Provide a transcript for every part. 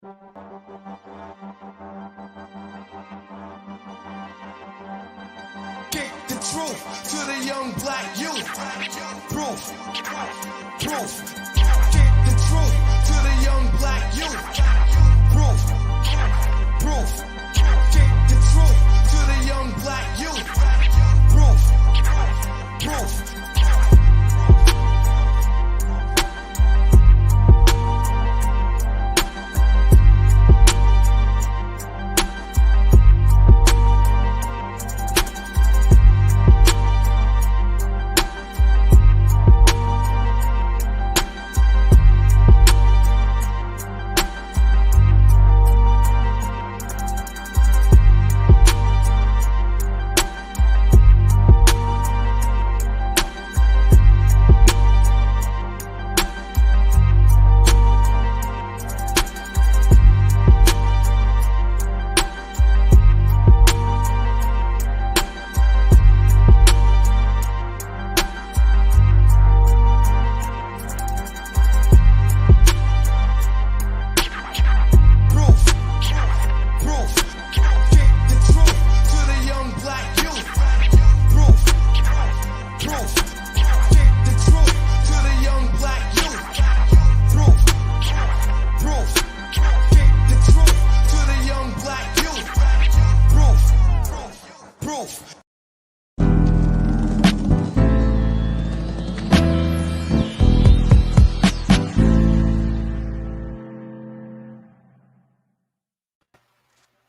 Kick the truth to the young black youth. Proof. Kick the truth to the young black youth. Proof. Kick the truth to the young black youth. Proof.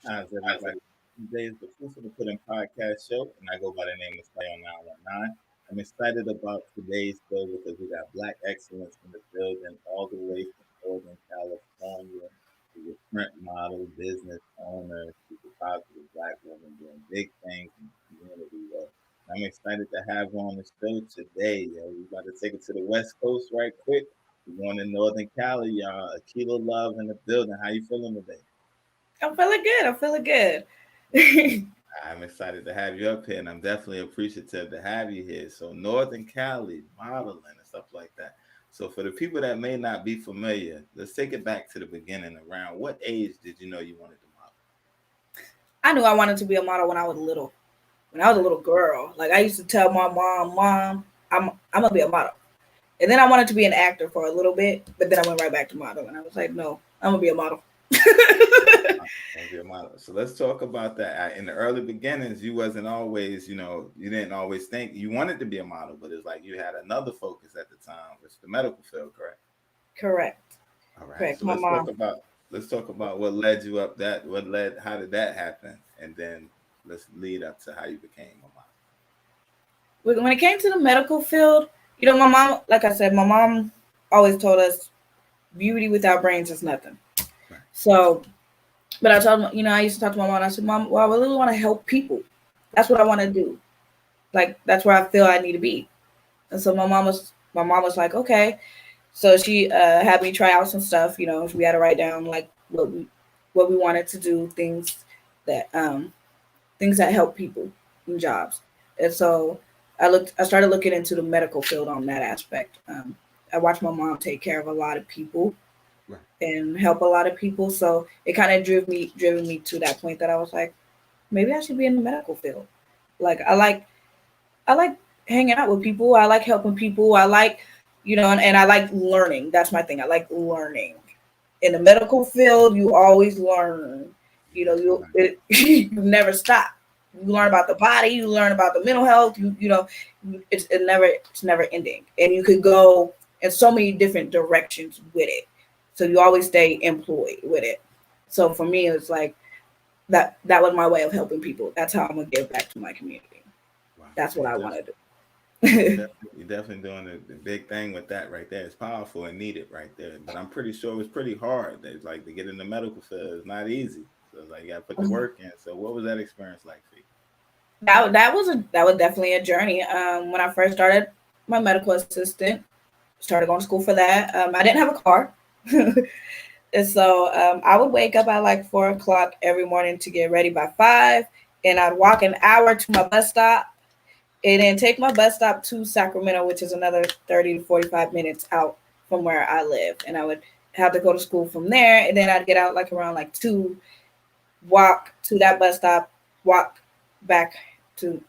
How's everybody? Today is the Proof of the Pudding podcast show, and I go by the name of Playon 919. I'm excited about today's show because we got Black excellence in the building, all the way from Northern California. She's a print model, business owner. She's a positive Black woman doing big things in the community. I'm excited to have her on the show today. We're about to take it to the West Coast right quick. We're going to Northern Cali, y'all. Akilah Love in the building. How you feeling today? I'm feeling good. I'm excited to have you up here, and I'm definitely appreciative to have you here. So Northern Cali, modeling and stuff like that. So for the people that may not be familiar, let's take it back to the beginning. Around what age did you know you wanted to model? I knew I wanted to be a model when I was little. When I was a little girl, like I used to tell my mom, I'm gonna be a model. And then I wanted to be an actor for a little bit, but then I went right back to modeling. I was like, no, I'm gonna be a model. So let's talk about that. In the early beginnings, you wasn't always, you didn't always think you wanted to be a model, but it's like you had another focus at the time, which is the medical field, correct? Correct. All right. Correct. So let's talk about what led you up that, how did that happen? And then let's lead up to how you became a model. When it came to the medical field, my mom, like I said, my mom always told us beauty without brains is nothing. Right. So, but I told I used to talk to my mom. I said, Mom, well, I really want to help people. That's what I want to do. Like, that's where I feel I need to be. And so my mom was like, okay. So she had me try out some stuff. We had to write down like what we wanted to do, things that help people in jobs. And so I started looking into the medical field on that aspect. I watched my mom take care of a lot of people. Right. And help a lot of people. So it kind of driven me to that point that I was like, maybe I should be in the medical field. Like I like hanging out with people. I like helping people. I like, and I like learning. That's my thing. I like learning. In the medical field, you always learn. You never stop. You learn about the body. You learn about the mental health. It's never ending. And you could go in so many different directions with it. So you always stay employed with it. So for me, it's like that was my way of helping people. That's how I'm going to give back to my community. Wow. That's what I want to do. You're definitely doing the big thing with that right there. It's powerful and needed right there. But I'm pretty sure it's pretty hard. It's like to get in the medical field. It's not easy. So it's like you got to put the work in. So what was that experience like for you? That was definitely a journey. When I first started my medical assistant, started going to school for that. I didn't have a car. And so I would wake up at like 4:00 every morning to get ready by 5, and I'd walk an hour to my bus stop and then take my bus stop to Sacramento, which is another 30 to 45 minutes out from where I live. And I would have to go to school from there, and then I'd get out like around like 2, walk to that bus stop, walk back to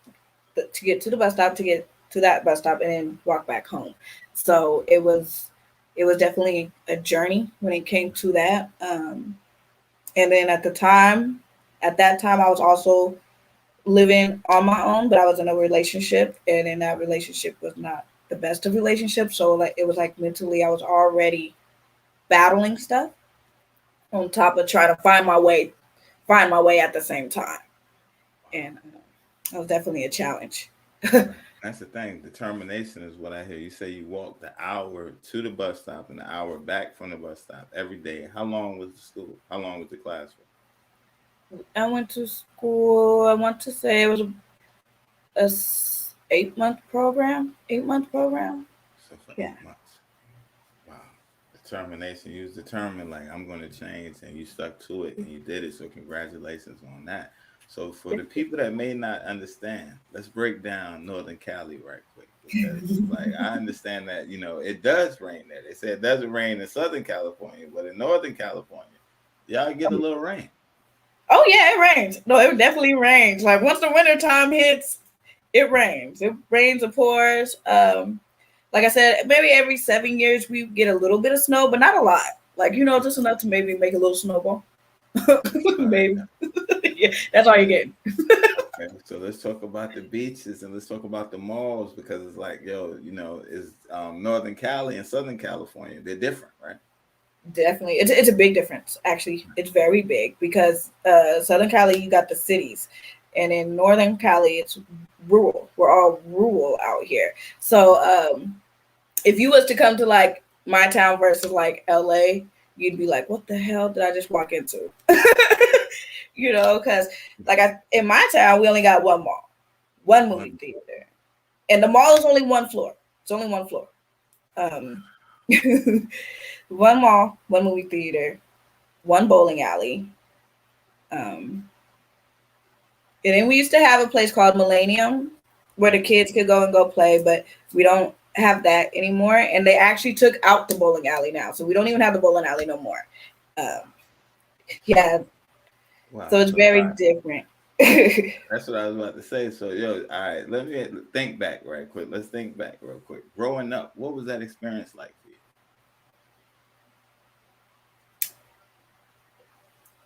get to the bus stop, to get to that bus stop, and then walk back home. So it was definitely a journey when it came to that. And then at that time, I was also living on my own, but I was in a relationship, and in that relationship was not the best of relationships. So like it was like mentally, I was already battling stuff on top of trying to find my way at the same time, and that was definitely a challenge. That's the thing. Determination is what I hear. You say you walked the hour to the bus stop and the hour back from the bus stop every day. How long was the school? How long was the class for? I went to school. I want to say it was a 8-month program. 8-month program. So for Yeah. 8 months. Wow. Determination. You was determined, like, I'm going to change, and you stuck to it, and you did it. So congratulations on that. So for the people that may not understand, let's break down Northern Cali right quick. Because like I understand that, it does rain there. They say it doesn't rain in Southern California, but in Northern California, y'all get a little rain. Oh yeah, it rains. No, it definitely rains. Like once the winter time hits, it rains. It rains and pours. Like I said, maybe every 7 years we get a little bit of snow, but not a lot. Like just enough to maybe make a little snowball. Maybe. Yeah, that's all you get. Okay, so let's talk about the beaches and let's talk about the malls, because it's like, is Northern Cali and Southern California, they're different, right? Definitely, it's a big difference. Actually, it's very big because Southern Cali, you got the cities, and in Northern Cali, it's rural. We're all rural out here. So if you was to come to like my town versus like LA, you'd be like, what the hell did I just walk into? Because like in my town, we only got one mall, one movie theater, and the mall is only one floor. It's only one floor. One mall, one movie theater, one bowling alley. And then we used to have a place called Millennium where the kids could go and go play, but we don't have that anymore. And they actually took out the bowling alley now. So we don't even have the bowling alley no more. Yeah. Wow. So it's very different. That's what I was about to say. So, all right, let me think back right quick. Let's think back real quick. Growing up, what was that experience like for you?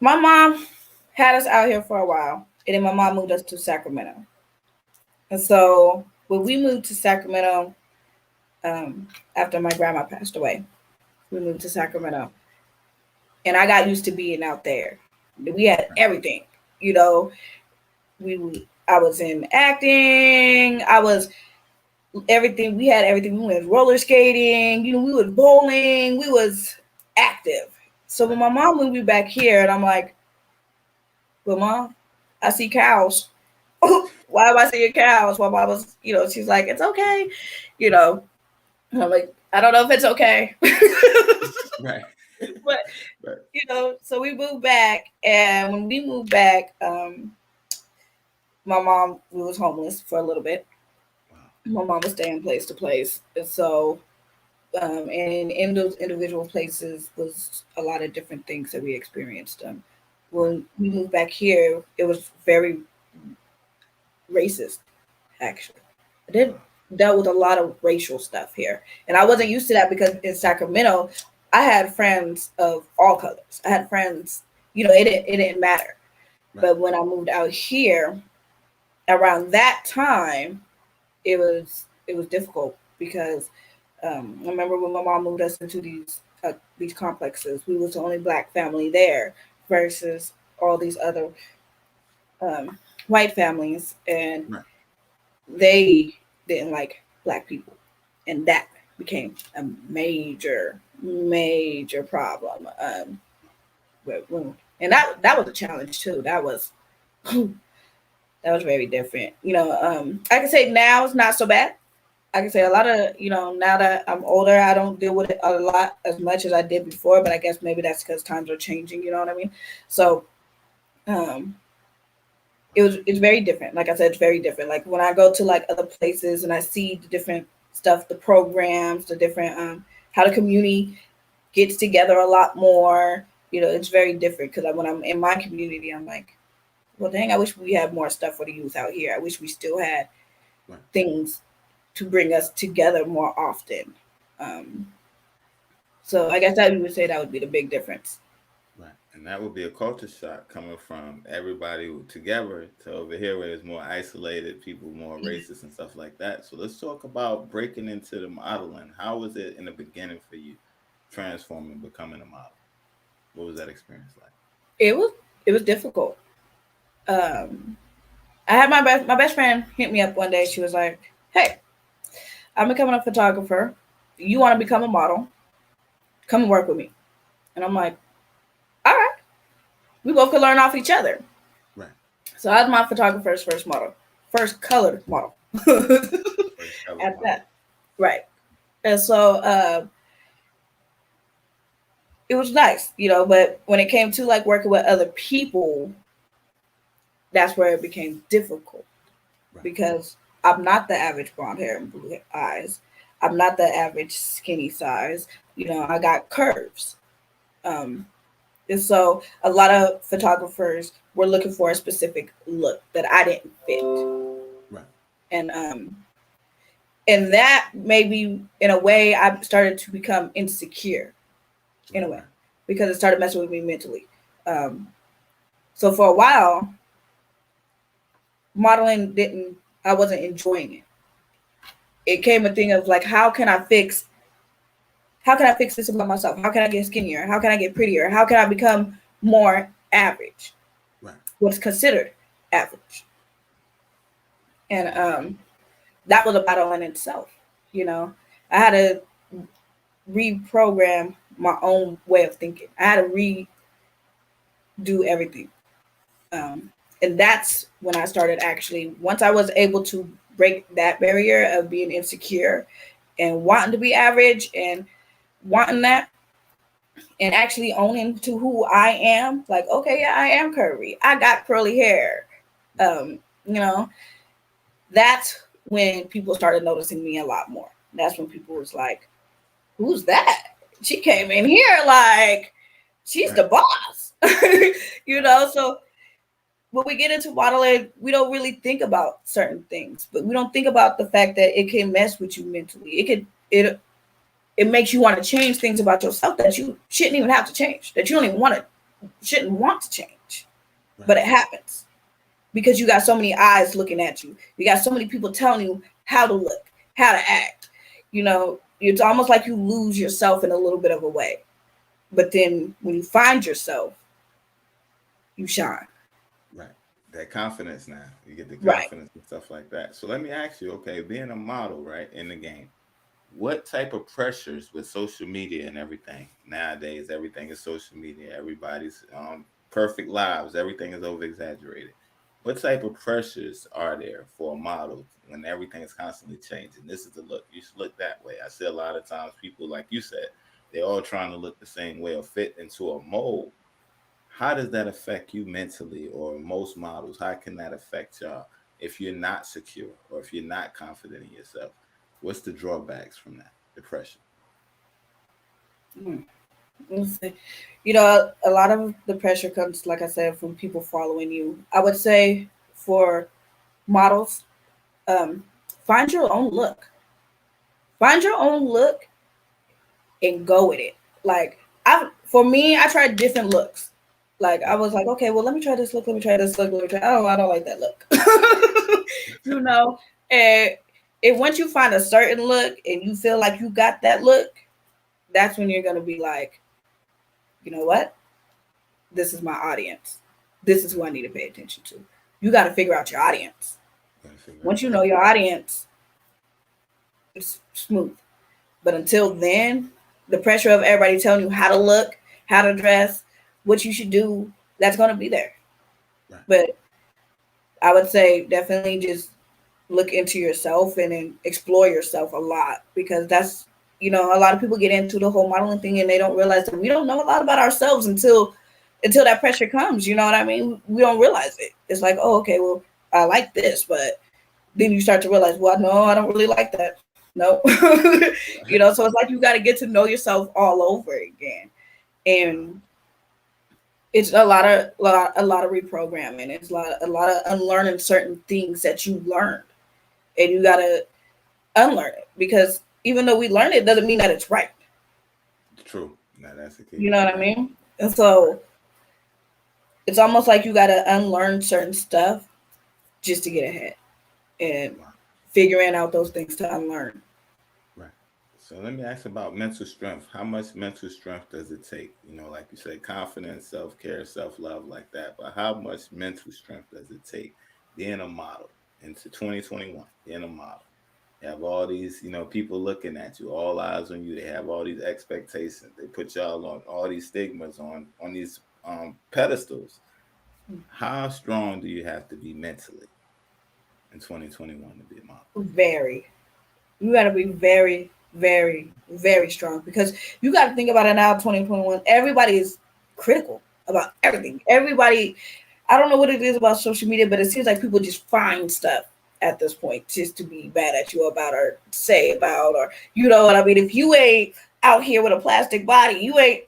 My mom had us out here for a while, and then my mom moved us to Sacramento. And so when we moved to Sacramento, after my grandma passed away, we moved to Sacramento. And I got used to being out there. We had everything, I was in acting. I was everything. We had everything. We went roller skating. We was bowling. We was active. So when my mom moved me back here, and I'm like, well, Mom, I see cows. Why am I seeing cows? My mom was, she's like, it's okay. And I'm like, I don't know if it's okay. Right. But, so we moved back. And when we moved back, my mom, we was homeless for a little bit. My mom was staying place to place. And so, and in those individual places was a lot of different things that we experienced. When we moved back here, it was very racist, actually. I dealt with a lot of racial stuff here. And I wasn't used to that because in Sacramento, I had friends of all colors. I had friends, it didn't matter. Right. But when I moved out here, around that time, it was difficult because I remember when my mom moved us into these complexes, we was the only Black family there versus all these other white families, and they didn't like Black people, and that became a major problem. And that was a challenge too. That was very different. I can say now it's not so bad. I can say a lot of, now that I'm older, I don't deal with it a lot as much as I did before, but I guess maybe that's because times are changing, you know what I mean? So it's very different. Like I said, it's very different. Like when I go to like other places and I see the different stuff, the programs, the different, how the community gets together a lot more. You know, it's very different because when I'm in my community, I'm like, well, dang, I wish we had more stuff for the youth out here. I wish we still had things to bring us together more often. So I guess we would say that would be the big difference. Right. And that would be a culture shock coming from everybody together to over here where it's more isolated, people more racist and stuff like that. So let's talk about breaking into the modeling. How was it in the beginning for you, transforming, becoming a model? What was that experience like? It was difficult. I had my best friend hit me up one day. She was like, "Hey, I'm becoming a photographer. You want to become a model? Come and work with me." And I'm like, "All right." We both could learn off each other. Right. So I was my photographer's first colored model. At that. Right. And so it was nice, you know, but when it came to like working with other people, that's where it became difficult. Right. Because I'm not the average blonde hair and blue eyes. I'm not the average skinny size. You know, I got curves. And so a lot of photographers were looking for a specific look that I didn't fit. Right. And that maybe in a way I started to become insecure in a way because it started messing with me mentally. So for a while, modeling I wasn't enjoying it. It came a thing of like, how can I fix this about myself? How can I get skinnier? How can I get prettier? How can I become more average? Right. What's considered average? And that was a battle in itself. You know, I had to reprogram my own way of thinking. I had to redo everything. And that's when I started once I was able to break that barrier of being insecure and wanting to be average and wanting that and actually owning to who I am, like, okay, yeah, I am curvy. I got curly hair. You know, that's when people started noticing me a lot more. That's when people was like, who's that? She came in here like she's the boss. You know, so when we get into modeling, we don't really think about certain things, but we don't think about the fact that it can mess with you mentally. It makes you want to change things about yourself that you shouldn't even have to change, that you don't even shouldn't want to change. Right. But it happens because you got so many eyes looking at you. You got so many people telling you how to look, how to act. You know, it's almost like you lose yourself in a little bit of a way. But then when you find yourself, you shine. Right. That confidence now. You get the confidence and stuff like that. So let me ask you, okay, being a model, right, in the game, what type of pressures with social media and everything? Nowadays, everything is social media. Everybody's perfect lives. Everything is over-exaggerated. What type of pressures are there for a model when everything is constantly changing? This is the look. You should look that way. I see a lot of times people, like you said, they're all trying to look the same way or fit into a mold. How does that affect you mentally, or most models? How can that affect y'all if you're not secure or if you're not confident in yourself? What's the drawbacks from that? Depression. You know, a lot of the pressure comes, like I said, from people following you. I would say for models, find your own look. Find your own look and go with it. Like for me, I tried different looks. Like I was like, okay, well, let me try this look. Let me try this look. Let me try. I don't like that look. You know, and once you find a certain look and you feel like you got that look, that's when you're gonna be like, you know what? This is my audience. This is who I need to pay attention to. You got to figure out your audience. Once you know your audience, it's smooth. But until then, the pressure of everybody telling you how to look, how to dress, what you should do, that's going to be there. Right. But I would say definitely just look into yourself and then explore yourself a lot, because that's, you know, a lot of people get into the whole modeling thing and they don't realize that we don't know a lot about ourselves until that pressure comes. You know what I mean? We don't realize it. It's like, oh, okay, well, I like this, but then you start to realize, well, no, I don't really like that. Nope. So it's like you got to get to know yourself all over again. And it's a lot of reprogramming. It's a lot of unlearning certain things that you learned, and you got to unlearn it, because even though we learn it, doesn't mean that it's right. True. No, that's the key. You know what I mean? And so it's almost like you got to unlearn certain stuff just to get ahead, and figuring out those things to unlearn. Right. So let me ask about mental strength. How much mental strength does it take? Like you said, confidence, self-care, self-love, like that. But how much mental strength does it take being a model into 2021, being a model? You have all these, people looking at you, all eyes on you. They have all these expectations. They put y'all on all these stigmas on these pedestals. How strong do you have to be mentally in 2021 to be a model? Very. You got to be very, very, very strong, because you got to think about it now, 2021. Everybody is critical about everything. Everybody, I don't know what it is about social media, but it seems like people just find stuff at this point just to be bad at you about, or say about, or you know what I mean? If you ain't out here with a plastic body, you ain't,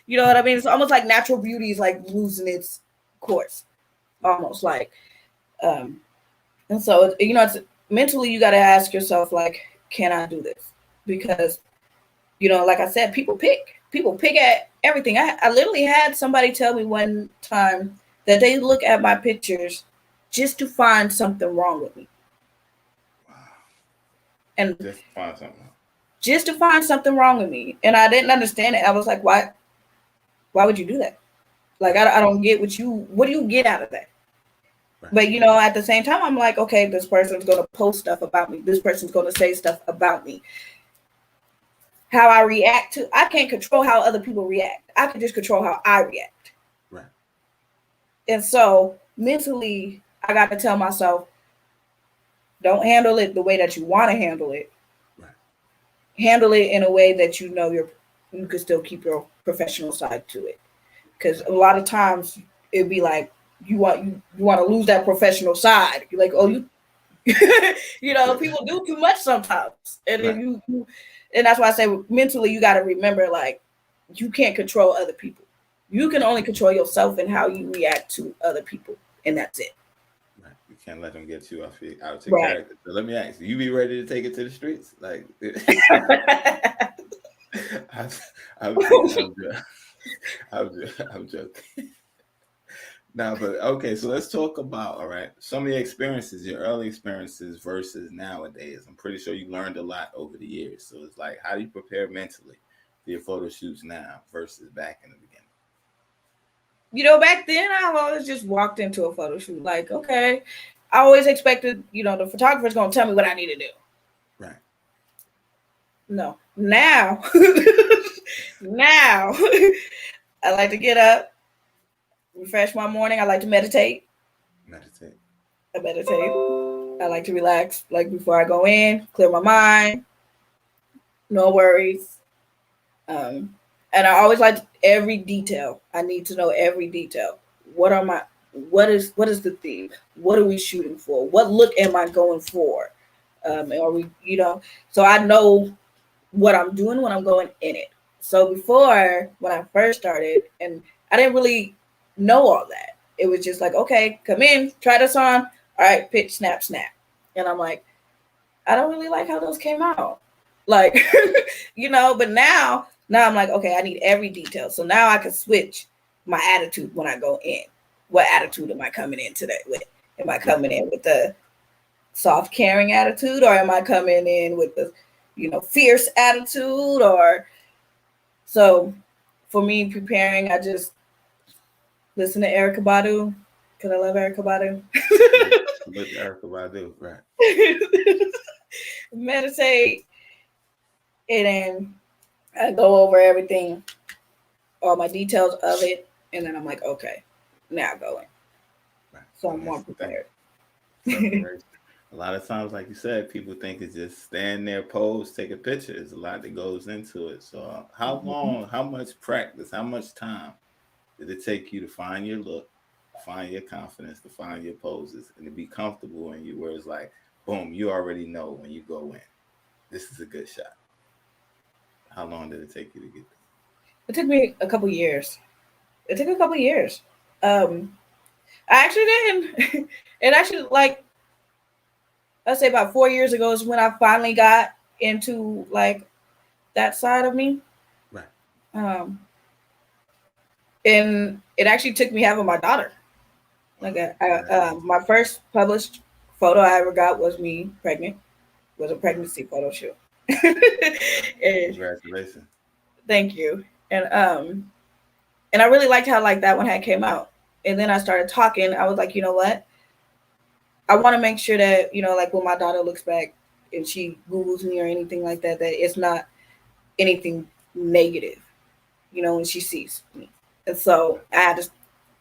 you know what I mean? It's almost like natural beauty is like losing its course, almost like, and so, it's mentally, you got to ask yourself, like, can I do this? Because, like I said, people pick at everything. I literally had somebody tell me one time that they look at my pictures just to find something wrong with me. Wow. And just to find something wrong with me. And I didn't understand it. I was like, why would you do that? Like, I don't get what do you get out of that? Right. But, at the same time, I'm like, okay, this person's going to post stuff about me. This person's going to say stuff about me. How I react I can't control how other people react. I can just control how I react. Right. And so mentally, I got to tell myself, don't handle it the way that you want to handle it. Right. Handle it in a way that you can still keep your professional side to it. Because a lot of times it'd be like, you want to lose that professional side. You're like, oh, you people do too much sometimes. And then and that's why I say mentally, you got to remember, like, you can't control other people. You can only control yourself and how you react to other people. And that's it. Right. You can't let them get you out of your character. So let me ask you be ready to take it to the streets? Like, I'm joking. Now, but okay, so let's talk about, all right, some of your experiences, your early experiences versus nowadays. I'm pretty sure you learned a lot over the years. So it's like, how do you prepare mentally for your photo shoots now versus back in the beginning? Back then, I always just walked into a photo shoot like, okay, I always expected, the photographer's going to tell me what I need to do. Right. No. Now, I like to get up, refresh my morning. I like to meditate. I meditate. I like to relax, like before I go in, clear my mind, no worries. And I always like every detail. I need to know every detail. What is the theme? What are we shooting for? What look am I going for? Are we, so I know what I'm doing when I'm going in it. So before, when I first started, and I didn't really know all that. It was just like, okay, come in, try this on. All right, pitch, snap, snap. And I'm like, I don't really like how those came out. Like, but now I'm like, okay, I need every detail. So now I can switch my attitude when I go in. What attitude am I coming in today with? Am I coming in with the soft, caring attitude, or am I coming in with the, fierce attitude? Or so for me preparing, I just listen to Erykah Badu, because I love Erykah Badu. With Erykah Badu, right? Meditate, and then I go over everything, all my details of it, and then I'm like, okay, now going. Right. So I'm more prepared. A lot of times, like you said, people think it's just stand there, pose, take a picture. There's a lot that goes into it. So how long, how much practice, how much time did it take you to find your look, find your confidence, to find your poses, and to be comfortable in you, where it's like, boom, you already know when you go in? this is a good shot? How long did it take you to get there? It took me a couple years. It took a couple years. I actually didn't. It actually, like, I'd say about 4 years ago is when I finally got into like that side of me. Right. Um, and it actually took me having my daughter. Like, my first published photo I ever got was me pregnant. It was a pregnancy photo shoot. And Congratulations. thank you. And I really liked how like that one had came out. And then I started talking. I was like, you know what? I want to make sure that, like when my daughter looks back and she Googles me or anything like that, that it's not anything negative, when she sees me. And so I had to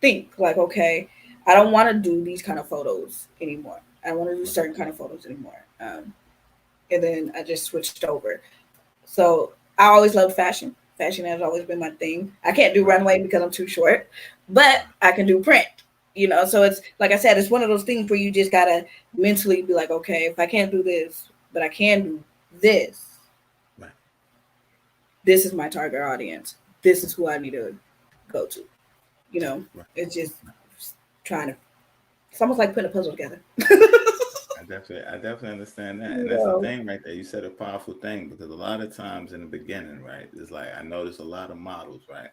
think like, okay, I don't want to do these kind of photos anymore. I don't want to do certain kind of photos anymore. And then I just switched over. So I always loved fashion. Fashion has always been my thing. I can't do runway because I'm too short, but I can do print. So it's like I said, it's one of those things where you just gotta mentally be like, okay, if I can't do this, but I can do this, right. This is my target audience. This is who I need to go to. Right. It's just trying to. It's almost like putting a puzzle together. I definitely understand that, and that's the thing right there. You said a powerful thing because a lot of times in the beginning, right, it's like I notice a lot of models, right,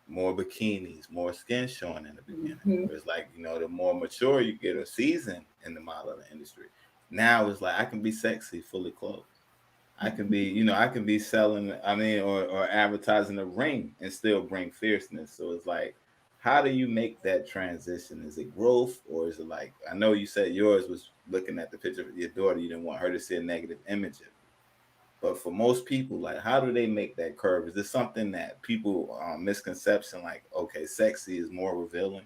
more bikinis, more skin showing in the beginning. Mm-hmm. It's like, the more mature you get or seasoned in the modeling industry, now it's like I can be sexy fully clothed. I can be, I can be selling, or advertising a ring and still bring fierceness. So it's like, how do you make that transition? Is it growth, or is it like, I know you said yours was looking at the picture of your daughter, you didn't want her to see a negative image of it. But for most people, like, how do they make that curve? Is this something that people misconception, like, okay, sexy is more revealing?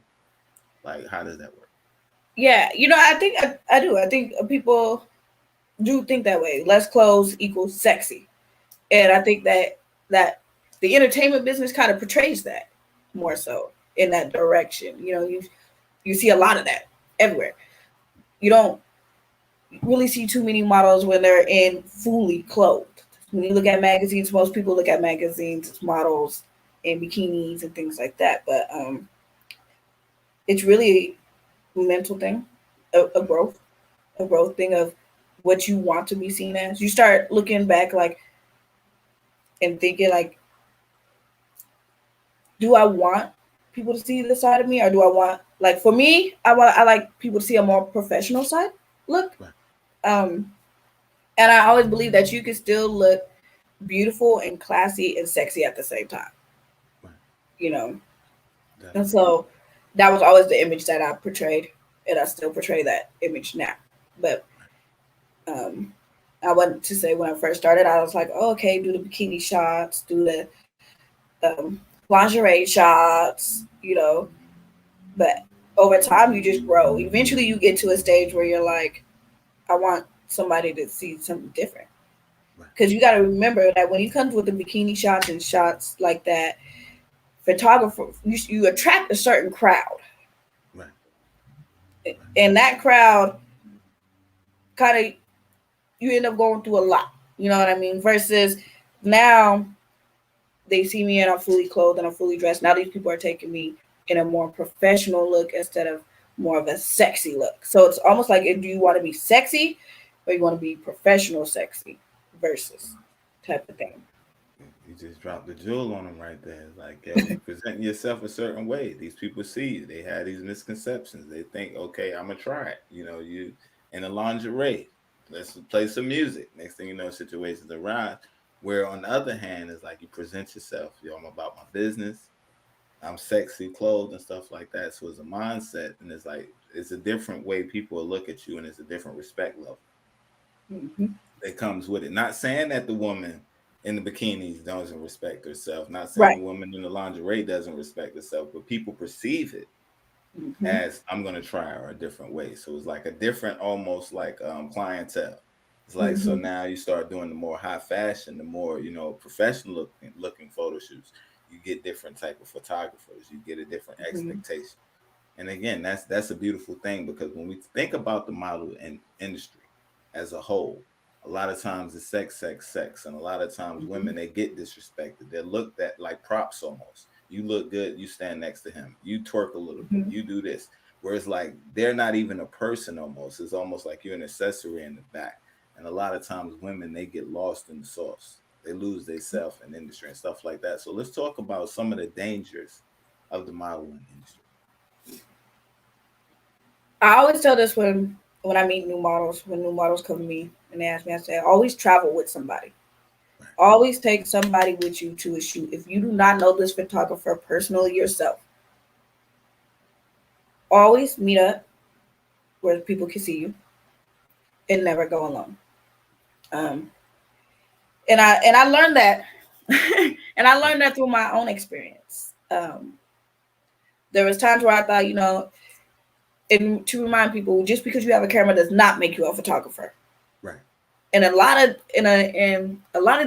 Like, how does that work? Yeah, I think I do. I think people do think that way. Less clothes equals sexy, and I think that the entertainment business kind of portrays that more so in that direction. You see a lot of that everywhere. You don't really see too many models when they're in fully clothed. When you look at magazines, most people look at magazines as models in bikinis and things like that. But it's really a mental thing, a growth thing of what you want to be seen as. You start looking back like and thinking like, do I want people to see this side of me, or do I want, like, for me, I like people to see a more professional side look. Right. And I always believe that you can still look beautiful and classy and sexy at the same time. Right. Definitely. And so that was always the image that I portrayed, and I still portray that image now. But I wanted to say when I first started, I was like, oh, okay, do the bikini shots, do the lingerie shots, But over time, you just grow. Eventually, you get to a stage where you're like, I want somebody to see something different. Because you got to remember that when you come with the bikini shots and shots like that, photographer, you attract a certain crowd. Right. And that crowd kind of, you end up going through a lot. You know what I mean? Versus now, they see me and I'm fully clothed and I'm fully dressed. Now these people are taking me in a more professional look instead of more of a sexy look. So it's almost like, do you want to be sexy or you want to be professional sexy versus type of thing. You just dropped the jewel on them right there. It's like, yo, you present yourself a certain way. These people see you. They have these misconceptions. They think, okay, I'm gonna try it. You in a lingerie. Let's play some music. Next thing you know, situations arise. Where on the other hand, is like you present yourself. Yo, I'm about my business. I'm sexy clothed and stuff like that. So it's a mindset, and it's like it's a different way people look at you, and it's a different respect level that comes with it. Not saying that the woman in the bikinis doesn't respect herself. Not saying the woman in the lingerie doesn't respect herself, but people perceive it as I'm gonna try her a different way. So it's like a different, almost like clientele. It's like so now you start doing the more high fashion, the more professional looking photo shoots. You get different type of photographers. You get a different expectation. And again, that's a beautiful thing because when we think about the model industry as a whole, a lot of times it's sex, and a lot of times women, they get disrespected. They're looked at like props almost. You look good, you stand next to him. You twerk a little bit, you do this. Whereas like they're not even a person almost. It's almost like you're an accessory in the back. And a lot of times women, they get lost in the sauce. They lose their self in industry and stuff like that. So let's talk about some of the dangers of the modeling industry. I always tell this when I meet new models, when new models come to me and they ask me, I say, always travel with somebody. Always take somebody with you to a shoot. If you do not know this photographer personally yourself, always meet up where people can see you and never go alone. And I learned that, and I learned that through my own experience. There was times where I thought, you know, and to remind people, just because you have a camera does not make you a photographer. Right. And a lot of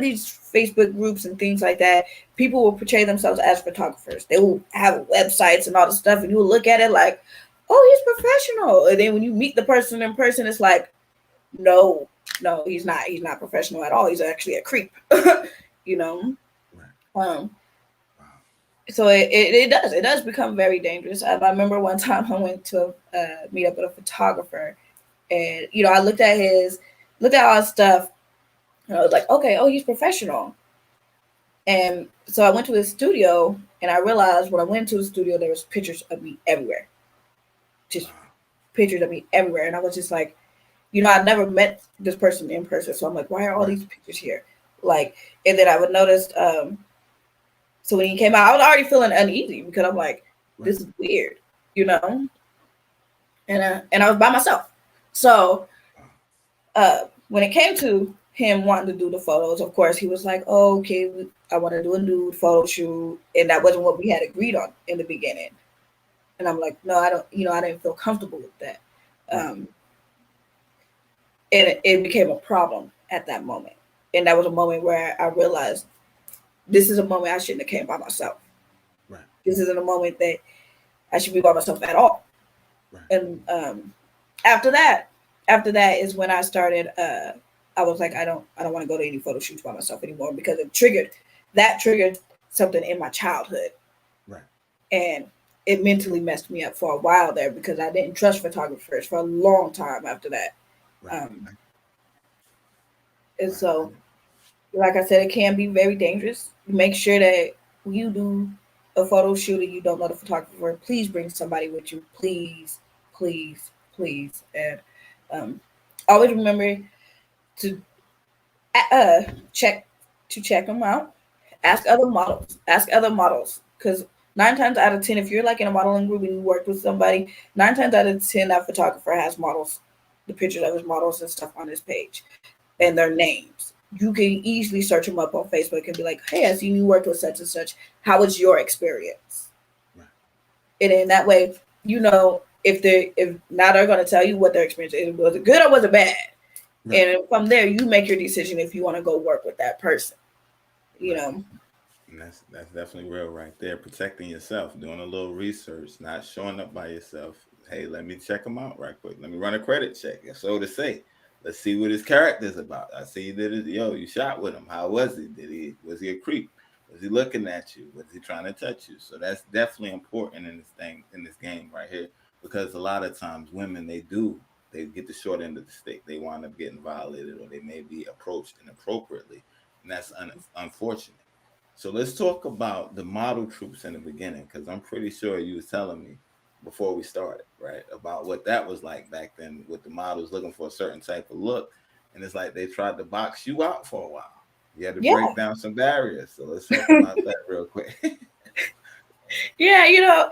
these Facebook groups and things like that, people will portray themselves as photographers. They will have websites and all this stuff, and you will look at it like, oh, he's professional. And then when you meet the person in person, it's like, no, he's not. He's not professional at all. He's actually a creep. You know. Right. So it does become very dangerous. I remember one time I went to meet up with a photographer, and you know, I looked at all his stuff, and I was like, okay, oh, he's professional. And so I went to his studio, and I realized when I went to the studio, there was pictures of me everywhere, just pictures of me everywhere, and I was just like, you know, I'd never met this person in person, so I'm like, why are all these pictures here? Like, and then I would notice. So when he came out, I was already feeling uneasy because I'm like, this is weird, you know? And I was by myself. So when it came to him wanting to do the photos, of course, he was like, oh, okay, I want to do a nude photo shoot. And that wasn't what we had agreed on in the beginning. And I'm like, no, I didn't feel comfortable with that. And it became a problem at that moment. And that was a moment where I realized, this is a moment I shouldn't have came by myself. Right. This isn't a moment that I should be by myself at all. Right. And after that is when I started. I was like, I don't want to go to any photo shoots by myself anymore because it triggered something in my childhood. Right. And it mentally messed me up for a while there because I didn't trust photographers for a long time after that. Right. And so, like I said, it can be very dangerous. Make sure that when you do a photo shoot and you don't know the photographer, please bring somebody with you. Please, please, please. And always remember to check them out. Ask other models. Because 9 times out of 10, if you're like in a modeling group and you work with somebody, 9 times out of 10, that photographer has models, the pictures of his models and stuff on his page and their names. You can easily search them up on Facebook and be like, hey, I seen you worked with such and such. How was your experience? Right. And in that way, you know, if now they're going to tell you what their experience is. Was it good or was it bad? Right. And from there, you make your decision if you want to go work with that person, you know. And that's definitely real right there. Protecting yourself, doing a little research, not showing up by yourself. Hey, let me check them out right quick. Let me run a credit check. So to say. Let's see what his character's about. I see that you shot with him. How was he? Was he a creep? Was he looking at you? Was he trying to touch you? So that's definitely important in this game right here, because a lot of times women, they get the short end of the stick. They wind up getting violated, or they may be approached inappropriately, and that's unfortunate. So let's talk about the model troops in the beginning, because I'm pretty sure you was telling me before we started, right, about what that was like back then with the models looking for a certain type of look. And it's like they tried to box you out for a while. You had to break down some barriers. So let's talk about that real quick. Yeah, you know,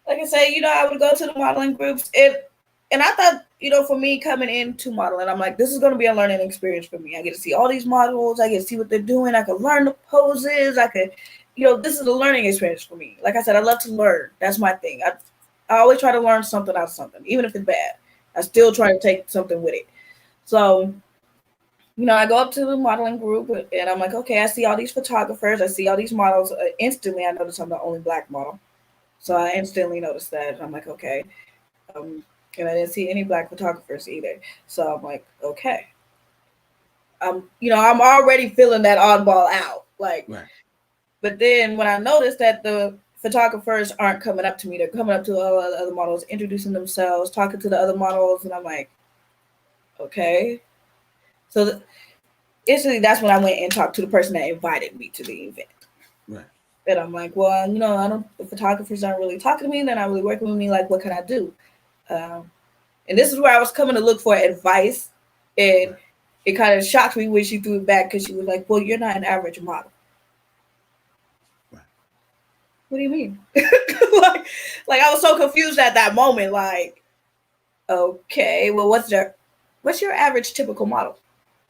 like I say, you know, I would go to the modeling groups and I thought, you know, for me coming into modeling, I'm like, this is going to be a learning experience for me. I get to see all these models. I get to see what they're doing. I can learn the poses. I could, you know, this is a learning experience for me. Like I said, I love to learn. That's my thing. I always try to learn something out of something, even if it's bad. I still try to take something with it. So, you know, I go up to the modeling group and I'm like, okay, I see all these photographers. I see all these models. Instantly, I notice I'm the only Black model. So I instantly noticed that. I'm like, okay. And I didn't see any Black photographers either. So I'm like, okay. I'm already feeling that oddball out. Like, Right. but then when I noticed that the photographers aren't coming up to me, they're coming up to all the other models, introducing themselves, talking to the other models, and I'm like, okay. So instantly, that's when I went and talked to the person that invited me to the event. Right. And I'm like, well, the photographers aren't really talking to me. They're not really working with me. Like, what can I do? And this is where I was coming to look for advice. And Right. it kind of shocked me when she threw it back, because she was like, well, you're not an average model. Right. What do you mean? like I was so confused at that moment. Like, okay, well, what's your average typical model?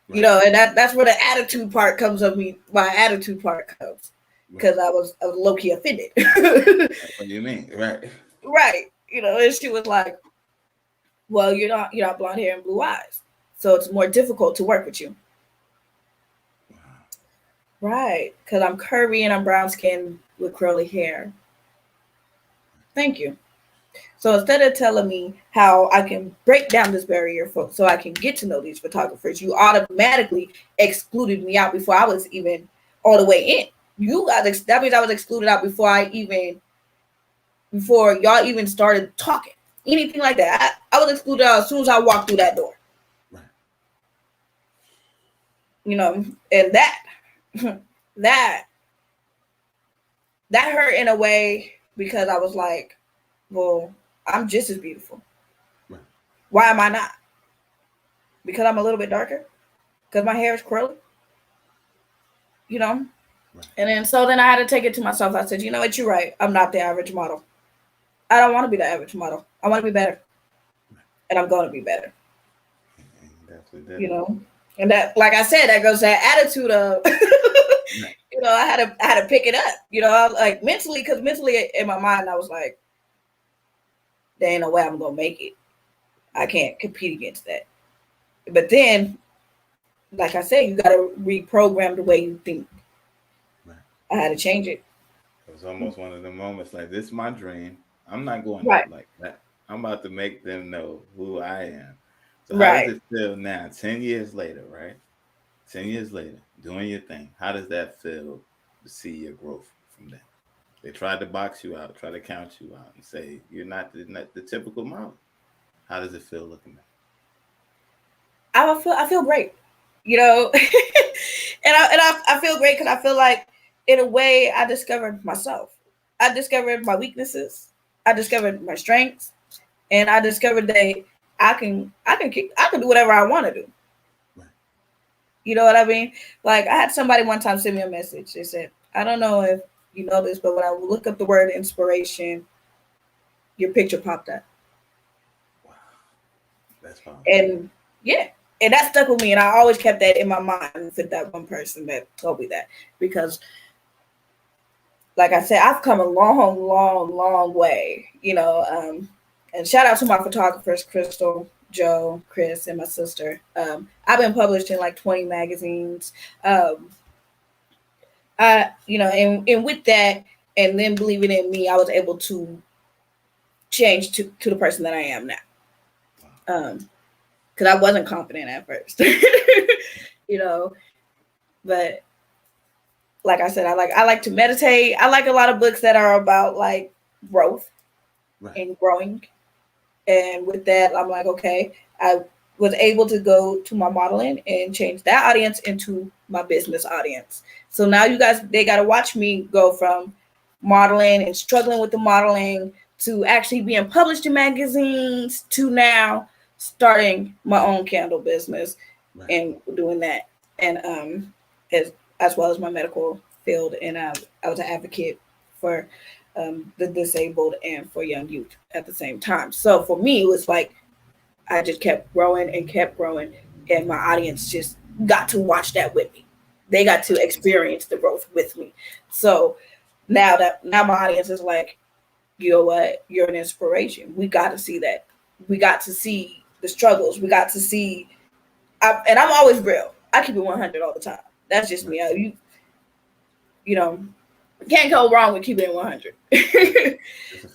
Right. And that's where the attitude part comes of me. My attitude part comes, because I was low key offended. What do you mean? Right. Right. And she was like, well, you're not blonde hair and blue eyes, so it's more difficult to work with you. Wow. Right. Because I'm curvy and I'm brown skinned with curly hair. Thank you. So instead of telling me how I can break down this barrier so I can get to know these photographers, you automatically excluded me out before I was even all the way in. That means I was excluded out before y'all even started talking. Anything like that. I was excluded out as soon as I walked through that door. Right. And that hurt in a way, because I was like, well, I'm just as beautiful. Right. Why am I not? Because I'm a little bit darker? Because my hair is curly? Right. And then I had to take it to myself. I said, you know what, you're right. I'm not the average model. I don't want to be the average model. I want to be better. Right. And I'm going to be better. And that, like I said, that goes to that attitude of, right. I had to pick it up, like mentally, because mentally in my mind, I was like, there ain't no way I'm going to make it. I can't compete against that. But then, like I said, you got to reprogram the way you think. Right. I had to change it. It was almost one of the moments like, this is my dream. I'm not going right. out like that. I'm about to make them know who I am. So how does it feel now, 10 years later, right? 10 years later, doing your thing. How does that feel to see your growth from that? They tried to box you out, try to count you out, and say you're not the typical model. How does it feel looking back? I feel great, and I feel great because I feel like, in a way, I discovered myself. I discovered my weaknesses. I discovered my strengths, and I discovered that I can do whatever I want to do. Right. You know what I mean? Like, I had somebody one time send me a message. They said, I don't know if you know this, but when I look up the word inspiration, your picture popped up. Wow. That's fine. And yeah. And that stuck with me. And I always kept that in my mind with that one person that told me that. Because, like I said, I've come a long, long, long way, and shout out to my photographers, Crystal, Joe, Chris, and my sister. I've been published in like 20 magazines. And with that, and then believing in me, I was able to change to the person that I am now. Because I wasn't confident at first, but like I said, I like to meditate. I like a lot of books that are about like growth and growing. And with that, I'm like, okay, I was able to go to my modeling and change that audience into my business audience. So now they got to watch me go from modeling and struggling with the modeling to actually being published in magazines to now starting my own candle business and doing that. And as well as my medical field. And I was an advocate for the disabled and for young youth at the same time. So for me, it was like I just kept growing, and my audience just got to watch that with me. They got to experience the growth with me. So now my audience is like, you know what? You're an inspiration. We got to see that. We got to see the struggles. We got to see, and I'm always real. I keep it 100 all the time. That's just me. You can't go wrong with keeping it 100.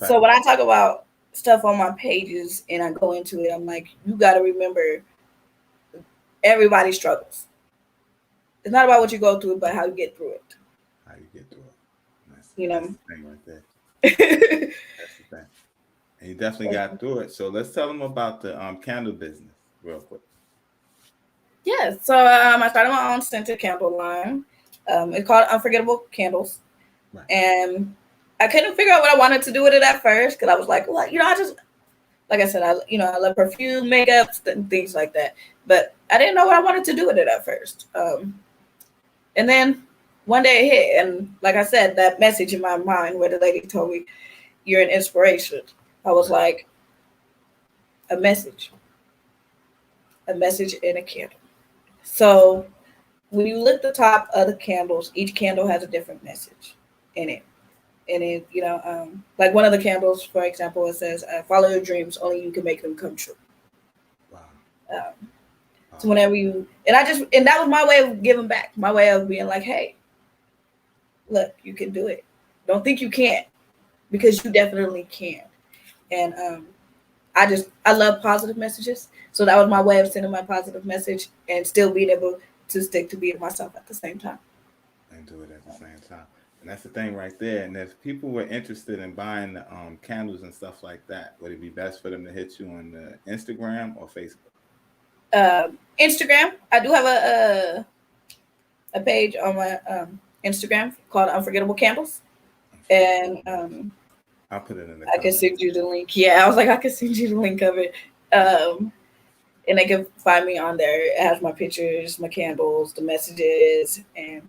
So when I talk about stuff on my pages and I go into it, I'm like, you got to remember, everybody struggles. It's not about what you go through, but how you get through it. How you get through it. That's You that's know. the thing right there. That's the thing. And you definitely got through it. So let's tell them about the candle business real quick. Yeah, so I started my own scented candle line. It's called Unforgettable Candles, Right. and I couldn't figure out what I wanted to do with it at first because I was like, well, I just, like I said, I love perfume, makeups, and things like that. But I didn't know what I wanted to do with it at first. And then one day it hit, and like I said, that message in my mind where the lady told me, "You're an inspiration." I was like, a message in a candle. So when you look at the top of the candles, each candle has a different message in it. And it, like one of the candles, for example, it says, "Follow your dreams. Only you can make them come true." Wow. Um, so whenever and that was my way of giving back, my way of being like, "Hey, look, you can do it. Don't think you can't, because you definitely can." And I love positive messages, so that was my way of sending my positive message and still being able to stick to being myself at the same time. And do it at the same time. And that's the thing right there. And if people were interested in buying the candles and stuff like that, would it be best for them to hit you on the Instagram or Facebook? Instagram. I do have a page on my Instagram called Unforgettable Candles, and I'll put it in the I can comments. send you the link. Yeah, I was like, I can send you the link of it. And they can find me on there. It has my pictures, my candles, the messages, and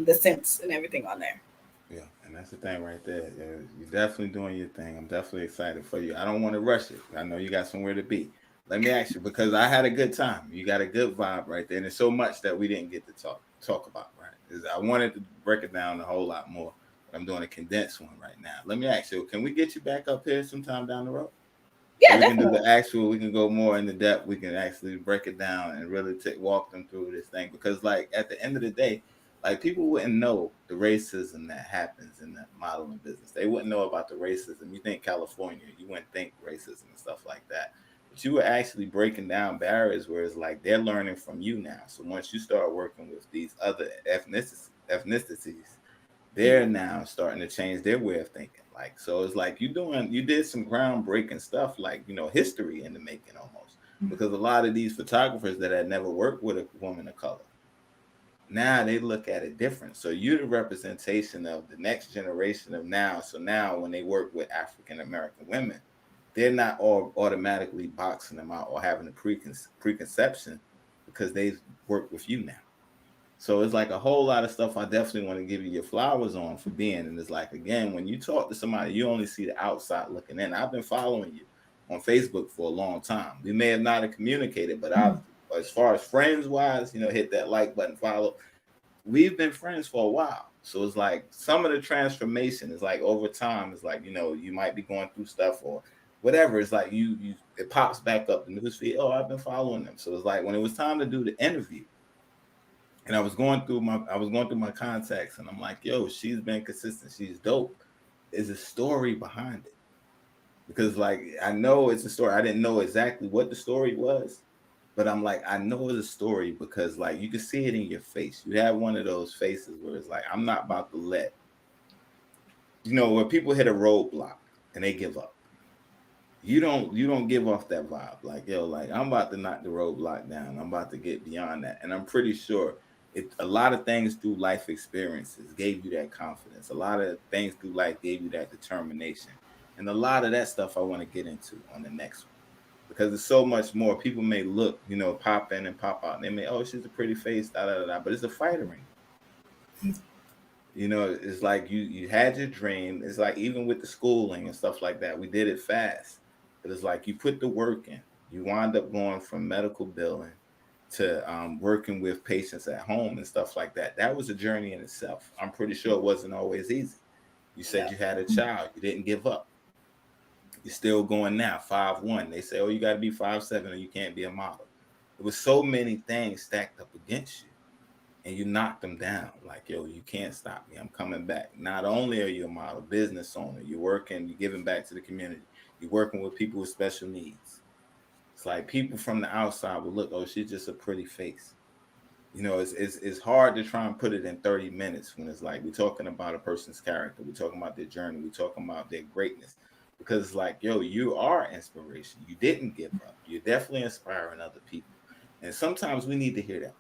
the scents and everything on there. Yeah, and that's the thing right there. You're definitely doing your thing. I'm definitely excited for you. I don't want to rush it. I know you got somewhere to be. Let me ask you, because I had a good time. You got a good vibe right there. And there's so much that we didn't get to talk about, right? I wanted to break it down a whole lot more, but I'm doing a condensed one right now. Let me ask you, can we get you back up here sometime down the road? So Yeah, we can do definitely. the actual, we can go more into depth. We can actually break it down and really walk them through this thing. Because, like, at the end of the day, like, people wouldn't know the racism that happens in the modeling business. They wouldn't know about the racism. You think California, you wouldn't think racism and stuff like that. But you were actually breaking down barriers where it's like they're learning from you now. So once you start working with these other ethnicities, they're now starting to change their way of thinking. Like, so it's like you did some groundbreaking stuff, like, history in the making almost. Because a lot of these photographers that had never worked with a woman of color, now they look at it different. So you're the representation of the next generation of now. So now when they work with African American women, they're not all automatically boxing them out or having a preconception, because they've worked with you now. So it's like a whole lot of stuff I definitely want to give you your flowers on for being. And it's like, again, when you talk to somebody, you only see the outside looking in. I've been following you on Facebook for a long time. We may have not have communicated, but as far as friends wise, hit that like button, follow. We've been friends for a while. So it's like some of the transformation is like over time. It's like, you might be going through stuff or whatever. It's like it pops back up the newsfeed. Oh, I've been following them. So it's like when it was time to do the interview, and I was going through my contacts, and I'm like, yo, she's been consistent. She's dope. There's a story behind it. Because, like, I know it's a story. I didn't know exactly what the story was, but I'm like, I know it's a story because, like, you can see it in your face. You have one of those faces where it's like, I'm not about to when people hit a roadblock and they give up. You don't give off that vibe. Like, yo, like, I'm about to knock the roadblock down. I'm about to get beyond that. And I'm pretty sure a lot of things through life experiences gave you that confidence. A lot of things through life gave you that determination. And a lot of that stuff I want to get into on the next one. Because there's so much more. People may look, pop in and pop out. And they may, oh, she's a pretty face, da da da. But it's a fighter in you. It's like you had your dream. It's like even with the schooling and stuff like that, we did it fast. But it's like you put the work in. You wind up going from medical billing to working with patients at home and stuff like that. That was a journey in itself. I'm pretty sure it wasn't always easy. You said you had a child. You didn't give up. You're still going now, 5'1". They say, oh, you got to be 5'7" or you can't be a model. There was so many things stacked up against you. And you knock them down. Like, yo, you can't stop me. I'm coming back. Not only are you a model, business owner, you're working, you're giving back to the community. You're working with people with special needs. It's like people from the outside will look, oh, she's just a pretty face. You know, it's hard to try and put it in 30 minutes when it's like we're talking about a person's character, we're talking about their journey, we're talking about their greatness. Because it's like, yo, you are inspiration. You didn't give up. You're definitely inspiring other people. And sometimes we need to hear that.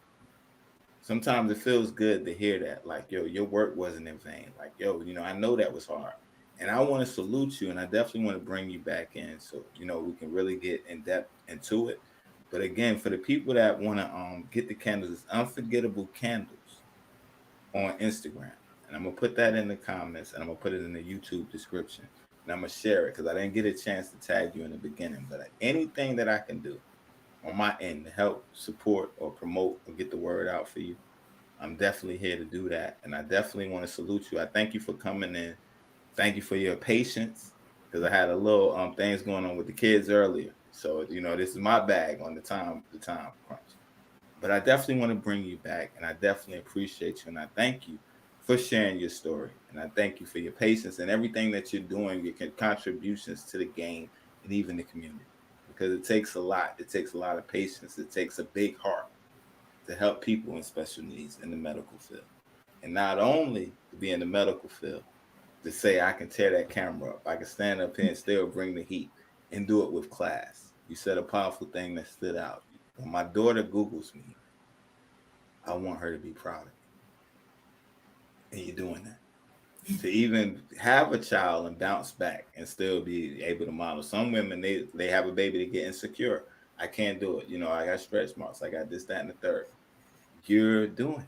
Sometimes it feels good to hear that. Like, yo, your work wasn't in vain. Like, yo, you know, I know that was hard. And I want to salute you, and I definitely want to bring you back in so, you know, we can really get in depth into it. But again, for the people that want to get the candles, it's Unforgettable Candles on Instagram. And I'm gonna put that in the comments, and I'm gonna put it in the YouTube description. And I'm gonna share it because I didn't get a chance to tag you in the beginning. But anything that I can do on my end to help support or promote or get the word out for you, I'm definitely here to do that. And I definitely want to salute you. I thank you for coming in. Thank you for your patience because I had a little things going on with the kids earlier. So, you know, this is my bag on the time crunch. But I definitely want to bring you back, and I definitely appreciate you, and I thank you for sharing your story, and I thank you for your patience and everything that you're doing, your contributions to the game and even the community, because it takes a lot. It takes a lot of patience. It takes a big heart to help people in special needs in the medical field, and not only to be in the medical field, to say I can tear that camera up, I can stand up here and still bring the heat and do it with class. You said a powerful thing that stood out. When my daughter Googles me, I want her to be proud of me. And you're doing that. To even have a child and bounce back and still be able to model. Some women, they have a baby, they get insecure. I can't do it. You know, I got stretch marks. I got this, that, and the third. You're doing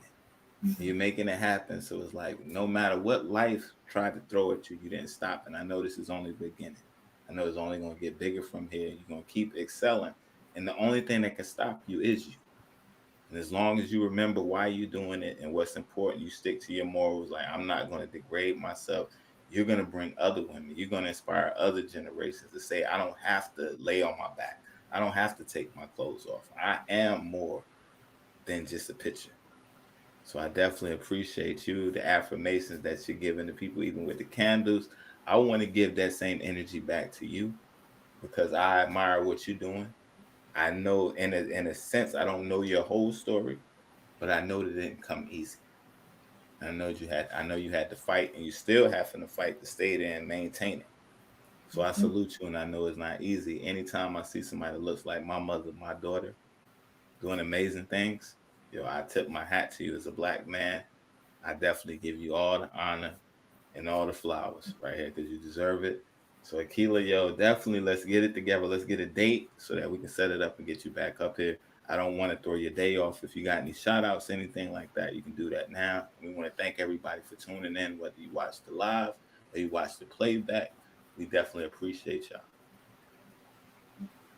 it. You're making it happen. So it's like, no matter what life tried to throw at you, you didn't stop. And I know this is only the beginning. I know it's only going to get bigger from here. You're going to keep excelling. And the only thing that can stop you is you. And as long as you remember why you're doing it and what's important, you stick to your morals. Like, I'm not going to degrade myself. You're going to bring other women. You're going to inspire other generations to say, I don't have to lay on my back. I don't have to take my clothes off. I am more than just a picture. So I definitely appreciate you, the affirmations that you're giving to people, even with the candles. I want to give that same energy back to you because I admire what you're doing. I know in a sense, I don't know your whole story, but I know that it didn't come easy. I know you had to fight, and you still having to fight to stay there and maintain it. So I salute you, and I know it's not easy. Anytime I see somebody that looks like my mother, my daughter, doing amazing things, I tip my hat to you as a Black man. I definitely give you all the honor and all the flowers right here because you deserve it. So Akilah, definitely let's get it together. Let's get a date so that we can set it up and get you back up here. I don't want to throw your day off. If you got any shout outs, anything like that, you can do that now. We want to thank everybody for tuning in, whether you watch the live or you watch the playback. We definitely appreciate y'all.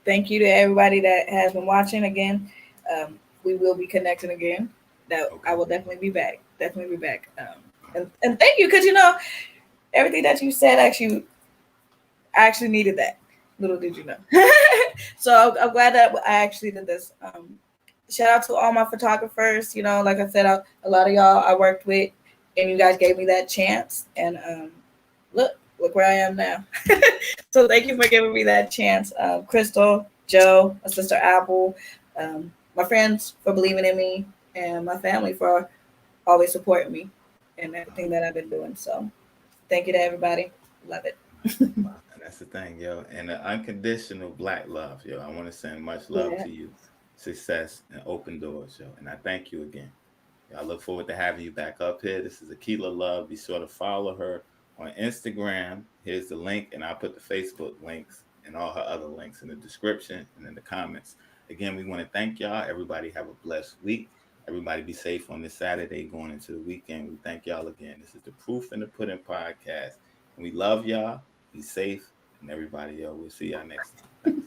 Thank you to everybody that has been watching again. We will be connecting again. I will definitely be back. Definitely be back. And thank you because everything that you said I actually needed that. Little did you know. So I'm glad that I actually did this. Shout out to all my photographers. Like I said, a lot of y'all I worked with, and you guys gave me that chance. And look where I am now. So thank you for giving me that chance. Crystal, Joe, my sister Apple, my friends for believing in me, and my family for always supporting me and everything that I've been doing. So thank you to everybody. Love it. And that's the thing, and the unconditional Black love, I want to send much love to you, success and open doors, and I thank you again. I look forward to having you back up here. This is Akilah Love. Be sure to follow her on Instagram. Here's the link, and I'll put the Facebook links and all her other links in the description and in the comments. Again, we want to thank y'all. Everybody have a blessed week. Everybody be safe on this Saturday going into the weekend. We thank y'all again. This is the Proof in the Pudding podcast. And we love y'all. Be safe. And everybody, we'll see y'all next time. Thanks.